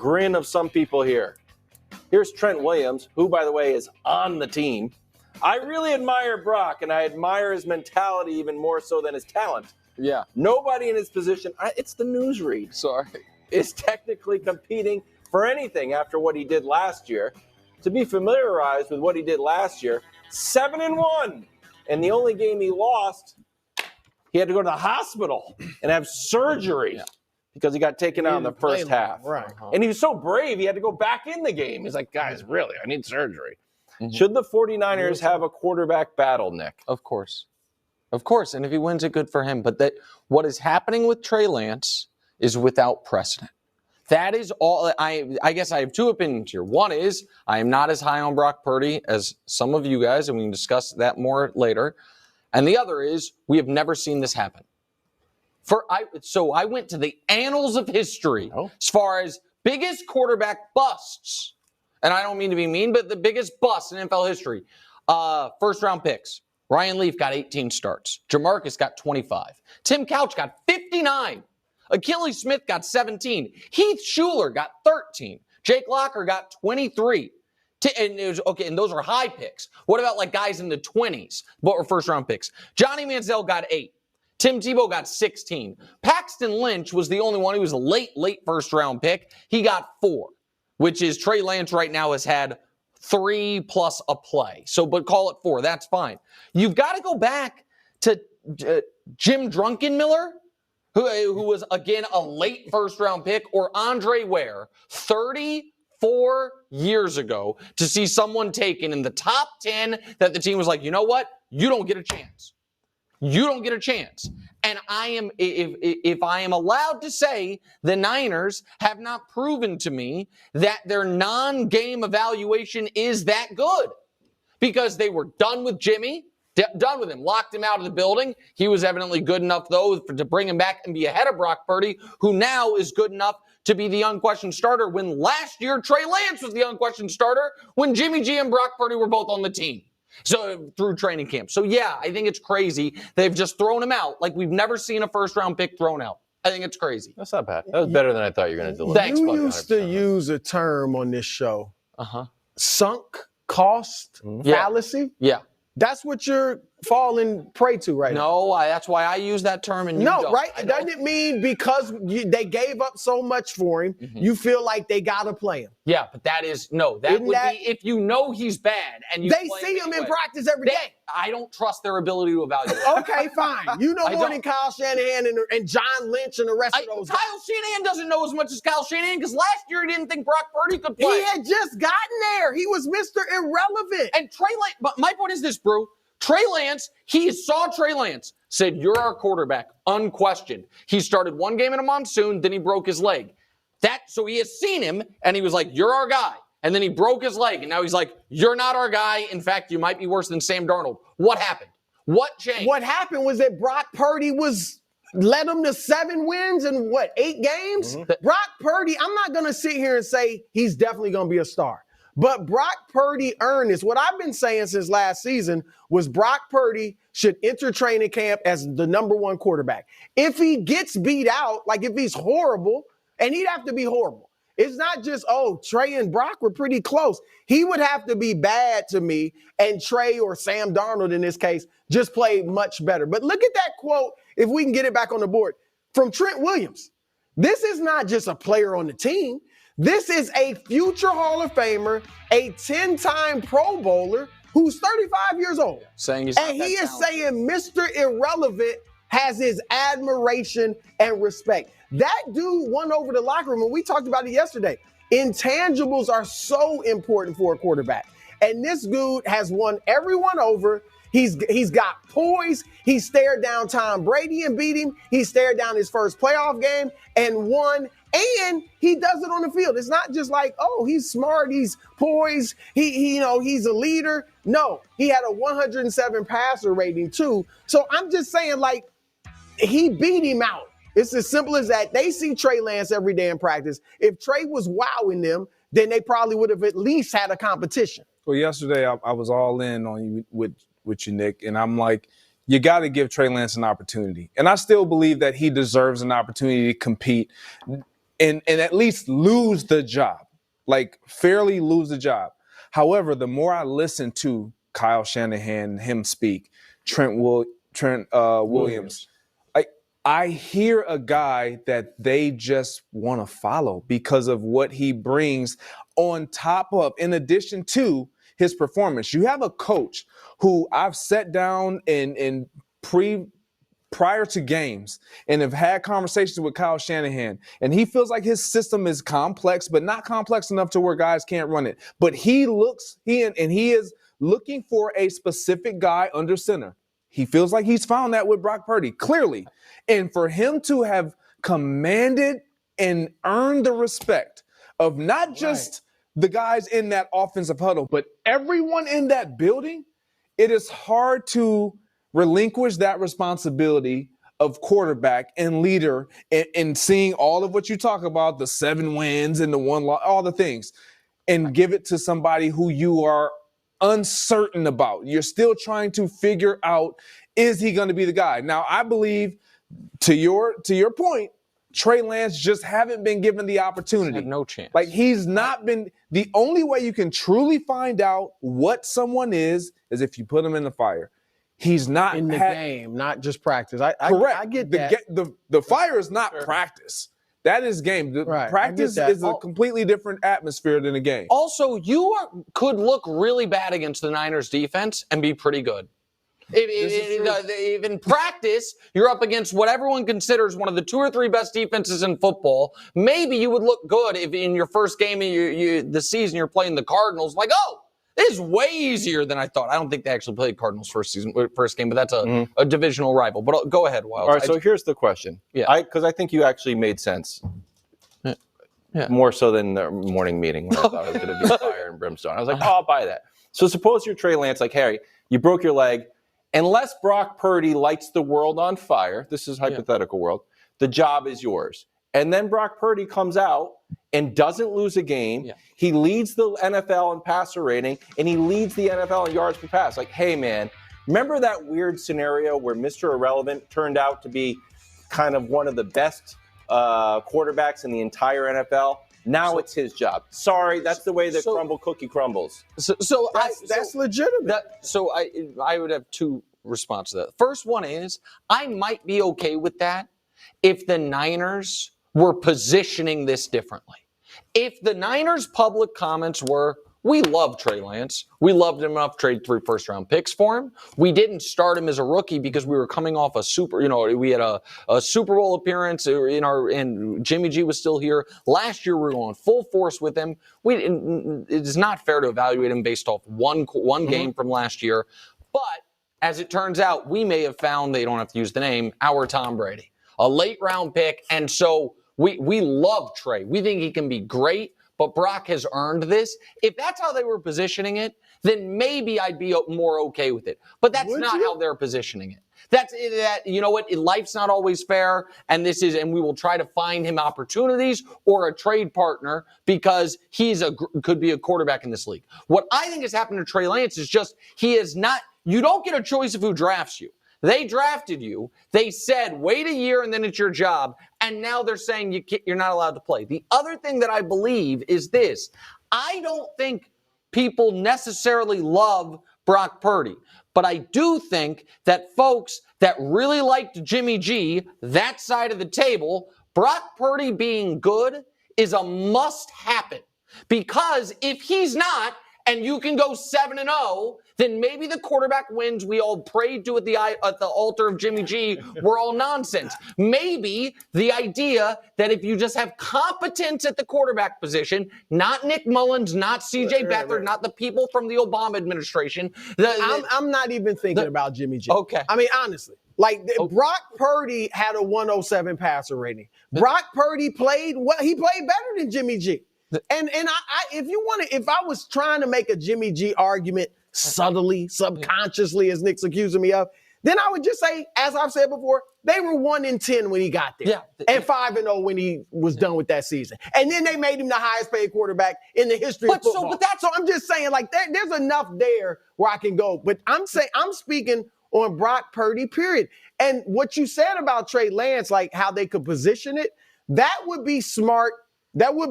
chagrin of some people here. Here's Trent Williams, who, by the way, is on the team. I really admire Brock, and I admire his mentality even more so than his talent. Yeah. Nobody in his position, it's the newsread. Sorry. Is technically competing for anything after what he did last year. To be familiarized with what he did last year, 7-1. And the only game he lost, he had to go to the hospital and have surgery because he got taken out in the first half. Right. And he was so brave, he had to go back in the game. He's like, guys, really, I need surgery. Should the 49ers have a quarterback battle, Nick? Of course. Of course. And if he wins it, good for him. But what is happening with Trey Lance is without precedent. That is all. I guess I have two opinions here. One is I am not as high on Brock Purdy as some of you guys, and we can discuss that more later. And the other is we have never seen this happen. So I went to the annals of history as far as biggest quarterback busts. And I don't mean to be mean, but the biggest bust in NFL history. First-round picks. Ryan Leaf got 18 starts. Jamarcus got 25. Tim Couch got 59. Achilles Smith got 17. Heath Schuler got 13. Jake Locker got 23. And those are high picks. What about like guys in the 20s, but were first-round picks? Johnny Manziel got 8. Tim Tebow got 16. Paxton Lynch was the only one who was a late first-round pick. He got 4, which is Trey Lance right now has had 3 plus a play. But call it 4. That's fine. You've got to go back to Jim Drunkenmiller, who was, again, a late first-round pick, or Andre Ware, 34 years ago, to see someone taken in the top 10 that the team was like, you know what? You don't get a chance. You don't get a chance. And if I am allowed to say, the Niners have not proven to me that their non-game evaluation is that good. Because they were done with Jimmy, done with him, locked him out of the building. He was evidently good enough, though, to bring him back and be ahead of Brock Purdy, who now is good enough to be the unquestioned starter, when last year Trey Lance was the unquestioned starter when Jimmy G and Brock Purdy were both on the team. So through training camp. So yeah, I think it's crazy. They've just thrown him out like we've never seen a first-round pick thrown out. I think it's crazy. That's not bad. That was better than I thought you were going to deliver. Thanks, You buddy. used to use a term on this show. Sunk cost Yeah. fallacy. Yeah. That's what you're falling prey to right now. No, that's why I use that term and you No, don't. right? Doesn't it mean because they gave up so much for him, you feel like they got to play him? Yeah, but that is, that Isn't would that- be if you know he's bad and you They play see him in anyway. practice every day. I don't trust their ability to evaluate. Okay, fine. You know I more don't. than Kyle Shanahan and John Lynch and the rest of those guys. Kyle Shanahan doesn't know as much as Kyle Shanahan because last year he didn't think Brock Purdy could play. He had just gotten there. He was Mr. Irrelevant. And Trey Lance, but my point is this, Brew. Trey Lance, he saw Trey Lance, said, you're our quarterback, unquestioned. He started one game in a monsoon, then he broke his leg. So he has seen him, and he was like, you're our guy. And then he broke his leg, and now he's like, you're not our guy. In fact, you might be worse than Sam Darnold. What happened? What changed? What happened was that Brock Purdy led them to 7 wins in 8 games? Brock Purdy, I'm not going to sit here and say he's definitely going to be a star. But Brock Purdy earned this. What I've been saying since last season was Brock Purdy should enter training camp as the number 1 quarterback. If he gets beat out, like if he's horrible, and he'd have to be horrible. It's not just, Trey and Brock were pretty close. He would have to be bad to me, and Trey or Sam Darnold in this case just play much better. But look at that quote, if we can get it back on the board, from Trent Williams. This is not just a player on the team. This is a future Hall of Famer, a 10-time Pro Bowler who's 35 years old. Saying he's And he is saying Mr. Irrelevant has his admiration and respect. That dude won over the locker room, and we talked about it yesterday. Intangibles are so important for a quarterback. And this dude has won everyone over. He's got poise. He stared down Tom Brady and beat him. He stared down his first playoff game and won. And he does it on the field. It's not just like, he's smart, he's poised, he's a leader. No, he had a 107 passer rating too. So I'm just saying, like, he beat him out. It's as simple as that. They see Trey Lance every day in practice. If Trey was wowing them, then they probably would have at least had a competition. Well, yesterday I was all in on you with you, Nick, and I'm like, you got to give Trey Lance an opportunity. And I still believe that he deserves an opportunity to compete. and at least lose the job, like fairly lose the job. However, the more I listen to Kyle Shanahan, him speak, Trent Williams, I hear a guy that they just want to follow because of what he brings on top of, in addition to his performance. You have a coach who I've sat down in prior to games and have had conversations with Kyle Shanahan, and he feels like his system is complex, but not complex enough to where guys can't run it. But he is looking for a specific guy under center. He feels like he's found that with Brock Purdy, clearly. And for him to have commanded and earned the respect of not just the guys in that offensive huddle, but everyone in that building, it is hard to relinquish that responsibility of quarterback and leader and seeing all of what you talk about, the 7 wins and the 1 loss, all the things, and give it to somebody who you are uncertain about. You're still trying to figure out, is he going to be the guy? Now, I believe, to your point, Trey Lance just haven't been given the opportunity. Had no chance. Like, he's not been. The only way you can truly find out what someone is if you put him in the fire. He's not in the game, not just practice. Correct. I get that. The fire is not practice. That is game. Practice is a completely different atmosphere than a game. Also, could look really bad against the Niners defense and be pretty good. If in practice, you're up against what everyone considers one of the 2 or 3 best defenses in football. Maybe you would look good if in your first game of the season you're playing the Cardinals. Like, oh, this is way easier than I thought. I don't think they actually played Cardinals first game, but that's a divisional rival. But go ahead, Wild. All right, so here's the question. Yeah. Because I think you actually made sense. Yeah. More so than the morning meeting when I thought it was going to be fire and brimstone. I was like, oh, I'll buy that. So suppose you're Trey Lance, like, Harry, you broke your leg. Unless Brock Purdy lights the world on fire, this is hypothetical world, the job is yours. And then Brock Purdy comes out and doesn't lose a game. Yeah. He leads the NFL in passer rating, and he leads the NFL in yards per pass. Like, hey, man, remember that weird scenario where Mr. Irrelevant turned out to be kind of one of the best quarterbacks in the entire NFL? Now it's his job. Sorry, that's the way the crumble cookie crumbles. So that's legitimate. I would have 2 responses to that. First one is, I might be okay with that if the Niners were positioning this differently. If the Niners' public comments were, we love Trey Lance. We loved him enough to trade 3 first-round picks for him. We didn't start him as a rookie because we were coming off we had a Super Bowl appearance and Jimmy G was still here. Last year we were going full force with him. It is not fair to evaluate him based off one game from last year. But as it turns out, we may have found, they don't have to use the name, our Tom Brady, a late-round pick. And so we love Trey. We think he can be great. But Brock has earned this. If that's how they were positioning it, then maybe I'd be more okay with it. But that's not how they're positioning it. That's that. You know what? Life's not always fair, and we will try to find him opportunities or a trade partner because could be a quarterback in this league. What I think has happened to Trey Lance is just he is not. You don't get a choice of who drafts you. They drafted you. They said, wait a year and then it's your job. And now they're saying you're not allowed to play. The other thing that I believe is this. I don't think people necessarily love Brock Purdy. But I do think that folks that really liked Jimmy G, that side of the table, Brock Purdy being good is a must happen. Because if he's not, and you can go 7-0, then maybe the quarterback wins we all prayed to at the altar of Jimmy G were all nonsense. Maybe the idea that if you just have competence at the quarterback position, not Nick Mullins, not C.J. Beathard, not the people from the Obama administration. I'm not even thinking about Jimmy G. Okay. I mean, honestly. Brock Purdy had a 107 passer rating. Brock Purdy played well. He played better than Jimmy G. And if I was trying to make a Jimmy G argument subtly, subconsciously, as Nick's accusing me of, then I would just say, as I've said before, they were 1-10 when he got there, and 5-0 when he was done with that season. And then they made him the highest paid quarterback in the history of football. So I'm just saying, there's enough there where I can go. But I'm speaking on Brock Purdy, period. And what you said about Trey Lance, like how they could position it, that would be smart That would be